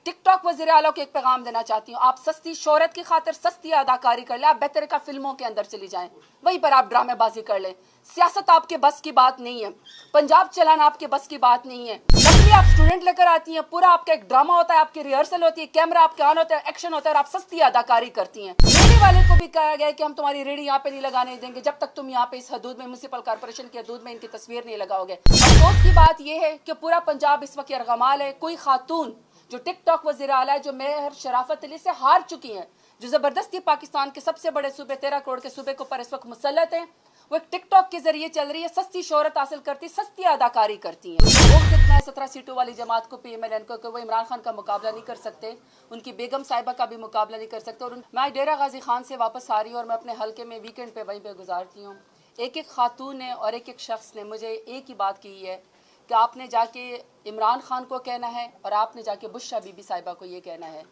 TikTok वज़ीर आला को एक पैगाम देना चाहती हूँ। आप सस्ती शोहरत की खातिर सस्ती अदाकारी कर ले, आप बेहतर का फिल्मों के अंदर चली जाएं, वहीं पर आप ड्रामेबाजी कर लें। सियासत आपके बस की बात नहीं है, पंजाब चलाना आपके बस की बात नहीं है। नकली आप स्टूडेंट लेकर आती हैं, पूरा आपका एक ड्रामा होता है, आपकी रिहर्सल होती है, कैमरा आपके ऑन होता है, एक्शन होता है और आप सस्ती अदाकारी करती हैं। रेडी वाले को भी कहा गया है कि हम तुम्हारी रेडी यहाँ पे नहीं लगाने देंगे जब तक तुम यहाँ पे इस हदूद में, म्युनिसिपल कॉर्पोरेशन की हदूद में इनकी तस्वीर नहीं लगाओगे। अफसोस की बात यह है कि पूरा पंजाब इस वक्त यरगमाल है। कोई खातून जो टिकटॉक वज़ीर आला है, जो मेहर शराफत अली से हार चुकी हैं, जो जबरदस्ती पाकिस्तान के सबसे बड़े सूबे 13 करोड़ के सूबे के ऊपर इस वक्त मुसल्लत है, वो एक टिकटॉक के जरिए चल रही है, सस्ती शोहरत हासिल करती, सस्ती अदाकारी करती हैं। वो कितना है 17 सीटों वाली जमात को, PMLN को, वो इमरान खान का मुकाबला नहीं कर सकते, उनकी बेगम साहिबा का भी मुकाबला नहीं कर सकते। और मैं डेरा गाजी खान से वापस आ रही हूँ और मैं अपने हल्के में वीकेंड पे वहीं पे गुजारती हूँ। एक एक खातून ने और एक एक शख्स ने मुझे एक ही बात कही है कि आपने जाके इमरान खान को कहना है और आपने जाके बुशरा बीबी साहिबा को ये कहना है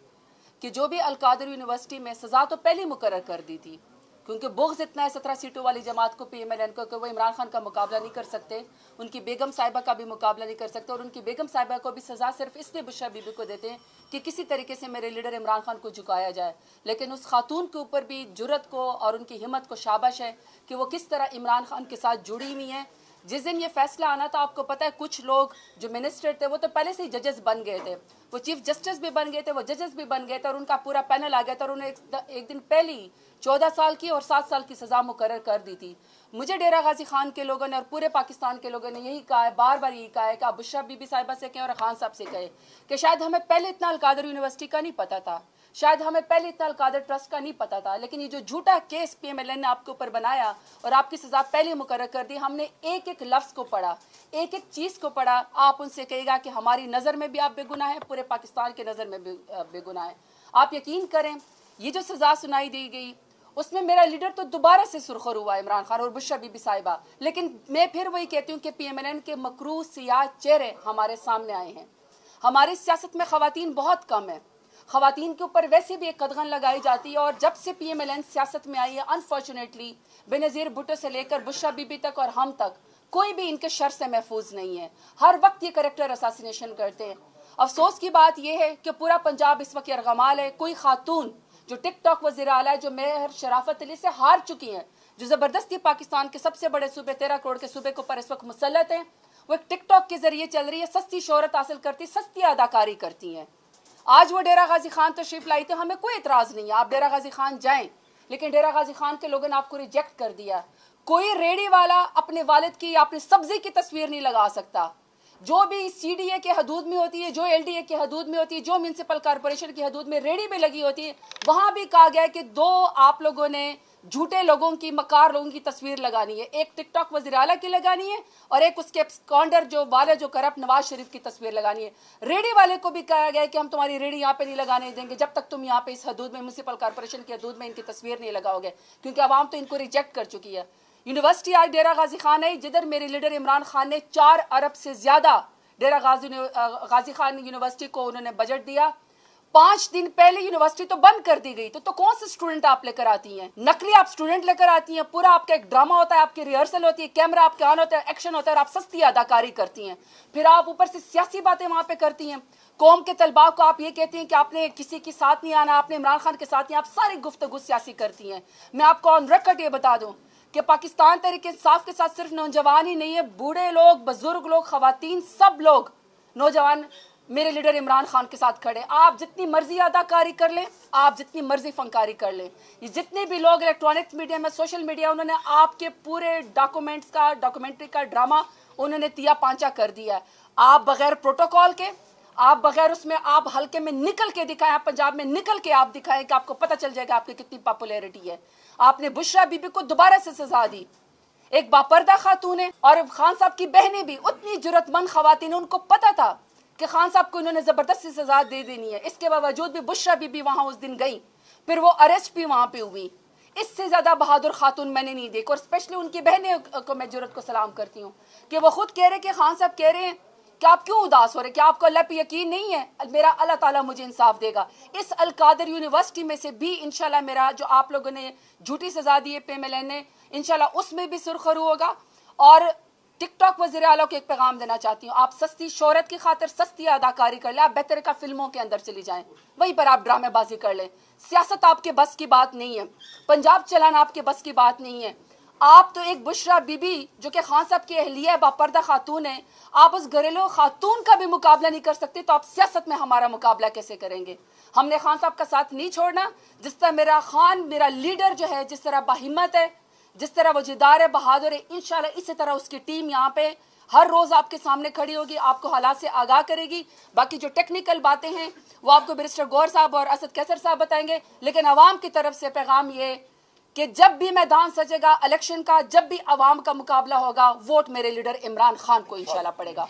कि जो भी अलकादर यूनिवर्सिटी में सज़ा तो पहले मुकर्रर कर दी थी, क्योंकि बुग़्ज़ इतना है 17 सीटों वाली जमात को, PMLN को, कि वो इमरान खान का मुकाबला नहीं कर सकते, उनकी बेगम साहिबा का भी मुकाबला नहीं कर सकते। और उनकी बेगम साहिबा को भी सज़ा सिर्फ इसलिए बुशरा बीबी को देते हैं कि किसी तरीके से मेरे लीडर इमरान खान को झुकाया जाए। लेकिन उस खातून के ऊपर भी जुर्रत को और उनकी हिम्मत को शाबाश है कि वो किस तरह इमरान खान के साथ जुड़ी हुई हैं। जिस दिन ये फैसला आना था, आपको पता है कुछ लोग जो मिनिस्टर थे वो तो पहले से ही जजेस बन गए थे, वो चीफ जस्टिस भी बन गए थे, वो जजेस भी बन गए थे और उनका पूरा पैनल आ गया था और उन्हें एक दिन पहले ही 14 साल की और 7 साल की सज़ा मुकर्रर कर दी थी। मुझे डेरा गाजी खान के लोगों ने और पूरे पाकिस्तान के लोगों ने यही कहा है, बार बार यही कहा है कि आप बुशरा बीबी साहिबा से कहें और खान साहब से कहें कि शायद हमें पहले इतना अलकादर यूनिवर्सिटी का नहीं पता था, शायद हमें पहले इतना अलकादर ट्रस्ट का नहीं पता था, लेकिन ये जो झूठा केस PMLN ने आपके ऊपर बनाया और आपकी सज़ा पहले मुकर्रर कर दी, हमने एक एक लफ्ज़ को पढ़ा, एक एक चीज़ को पढ़ा। आप उनसे कहेगा कि हमारी नज़र में भी आप बेगुनाह हैं, पूरे पाकिस्तान के नज़र में भी बेगुनाह हैं। आप यकीन करें, ये जो सज़ा सुनाई दी गई उसमें मेरा लीडर तो दोबारा से सुरखर हुआ, इमरान खान और बुशरा बीबी साहिबा। लेकिन मैं फिर वही कहती हूँ कि PMLN के मकरूह सियाह चेहरे हमारे सामने आए हैं। हमारी सियासत में ख़वातीन बहुत कम है, ख़वातीन के ऊपर वैसे भी एक कदगन लगाई जाती है। और जब से PMLN सियासत में आई है, अनफॉर्चुनेटली बेनज़ीर भुट्टो से लेकर बुशरा बीबी तक और हम तक कोई भी इनके शर से महफूज नहीं है। हर वक्त ये करेक्टर असासिनेशन करते हैं। अफसोस की बात यह है कि पूरा पंजाब इस वक्त यरगमाल है। कोई खातून जो टिकटॉक वज़ीर आला है, जो मेहर शराफत अली से हार चुकी हैं, जो ज़बरदस्ती पाकिस्तान के सबसे बड़े सूबे 13 करोड़ के सूबे के ऊपर इस वक्त मुसल्लत हैं, वो एक टिकटॉक के जरिए चल रही है, सस्ती शोहरत हासिल करती, सस्ती अदाकारी करती हैं। आज वो डेरा गाजी खान तशरीफ लाई थी, हमें कोई एतराज़ नहीं है, आप डेरा गाजी खान जाएं, लेकिन डेरा गाजी खान के लोगों ने आपको रिजेक्ट कर दिया। कोई रेडी वाला अपने वालिद की या अपनी सब्जी की तस्वीर नहीं लगा सकता। जो भी CDA के हदूद में होती है, जो LDA के हदूद में होती है, जो म्युनिसिपल कॉर्पोरेशन की हदूद में रेडी में लगी होती है, वहाँ भी कहा गया है कि 2 आप लोगों ने झूठे लोगों की, मकार लोगों की तस्वीर लगानी है, एक टिकटॉक वज़ीर आला की लगानी है और एक उसके स्कॉन्डर जो वाले जो करप्ट नवाज शरीफ की तस्वीर लगानी है। रेडी वाले को भी कहा गया है कि हम तुम्हारी रेडी यहाँ पे नहीं लगाने देंगे जब तक तुम यहाँ पे इस हदूद में, म्युनिसिपल कॉर्पोरेशन की हदूद में इनकी तस्वीर नहीं लगाओगे, क्योंकि आवाम तो इनको रिजेक्ट कर चुकी है। यूनिवर्सिटी आज डेरा गाजी खान है, जिधर मेरे लीडर इमरान खान ने 4 अरब से ज्यादा डेरा गाजी खान यूनिवर्सिटी को उन्होंने बजट दिया। 5 दिन पहले यूनिवर्सिटी तो बंद कर दी गई, तो कौन से स्टूडेंट आप लेकर आती हैं? नकली आप स्टूडेंट लेकर आती हैं, पूरा आपका एक ड्रामा होता है, आपकी रिहर्सल होती है, कैमरा आपके ऑन होता है, एक्शन होता है और आप सस्ती अदाकारी करती हैं। फिर आप ऊपर से सियासी बातें वहां पे करती हैं। कौम के तलबा को आप ये कहती हैं कि आपने किसी के साथ नहीं आना, आपने इमरान खान के साथ नहीं, आप सारी गुफ्तगू सियासी करती हैं। मैं आपको ऑन रिकॉर्ड ये बता दूं कि पाकिस्तान तहरीक इंसाफ के साथ सिर्फ नौजवान ही नहीं है, बूढ़े लोग, बुजुर्ग लोग, खवातीन, सब लोग नौजवान मेरे लीडर इमरान खान के साथ खड़े। आप जितनी मर्जी अदाकारी कर लें, आप जितनी मर्जी फंकारी कर लें, ये जितने भी लोग इलेक्ट्रॉनिक्स मीडिया में, सोशल मीडिया, उन्होंने आपके पूरे डॉक्यूमेंट्स का, डॉक्यूमेंट्री का ड्रामा उन्होंने तिया पांचा कर दिया है। आप बगैर प्रोटोकॉल के, आप बगैर उसमें, आप हल्के में निकल के दिखाएं, आप पंजाब में निकल के आप दिखाएं कि आपको पता चल जाएगा आपकी कितनी पॉपुलैरिटी है। आपने बुशरा बीबी को दोबारा से सजा दी, एक बापर्दा खातून है, और खान साहब की बहनें भी उतनी जुर्रतमंद खवातीन, उनको पता था कि खान साहब को इन्होंने जबरदस्ती सजा दे देनी है। इसके बावजूद भी बुशरा बीबी वहां उस दिन गई, फिर वो अरेस्ट भी वहां पे हुई। इससे ज्यादा बहादुर खातून मैंने नहीं देखी। और स्पेशली उनकी बहनें को मैं जुर्रत को सलाम करती हूँ कि वो खुद कह रहे कि खान साहब कह रहे हैं कि आप क्यों उदास हो रहे, क्या आपको अल्लाह पे यकीन नहीं है? मेरा अल्लाह ताला मुझे इंसाफ देगा। इस अलकादर यूनिवर्सिटी में से भी इंशाल्लाह मेरा जो आप लोगों ने झूठी सजा दी है PMLN ने, इंशाल्लाह उसमें भी सुरखरू होगा। और टिकटॉक वज़ीर आला को एक पैगाम देना चाहती हूँ, आप सस्ती शोहरत की खातिर सस्ती अदाकारी कर ले, आप बेहतर का फिल्मों के अंदर चली जाएं, वहीं पर आप ड्रामेबाजी कर लें। सियासत आपके बस की बात नहीं है, पंजाब चलाना आपके बस की बात नहीं है। आप तो एक बुशरा बीबी जो कि खान साहब की अहलिया बापर्दा खातून है, आप उस घरेलू खातून का भी मुकाबला नहीं कर सकते, तो आप सियासत में हमारा मुकाबला कैसे करेंगे? हमने खान साहब का साथ नहीं छोड़ना। जिस तरह मेरा खान मेरा लीडर जो है, जिस तरह बाहिम्मत है, जिस तरह वो जिदार है, बहादुर है, इंशाल्लाह इसी तरह उसकी टीम यहाँ पे हर रोज़ आपके सामने खड़ी होगी, आपको हालात से आगाह करेगी। बाकी जो टेक्निकल बातें हैं वो आपको बैरिस्टर गौर साहब और असद कैसर साहब बताएंगे। लेकिन अवाम की तरफ से पैगाम ये कि जब भी मैदान सजेगा इलेक्शन का, जब भी अवाम का मुकाबला होगा, वोट मेरे लीडर इमरान खान को इंशाल्लाह पड़ेगा।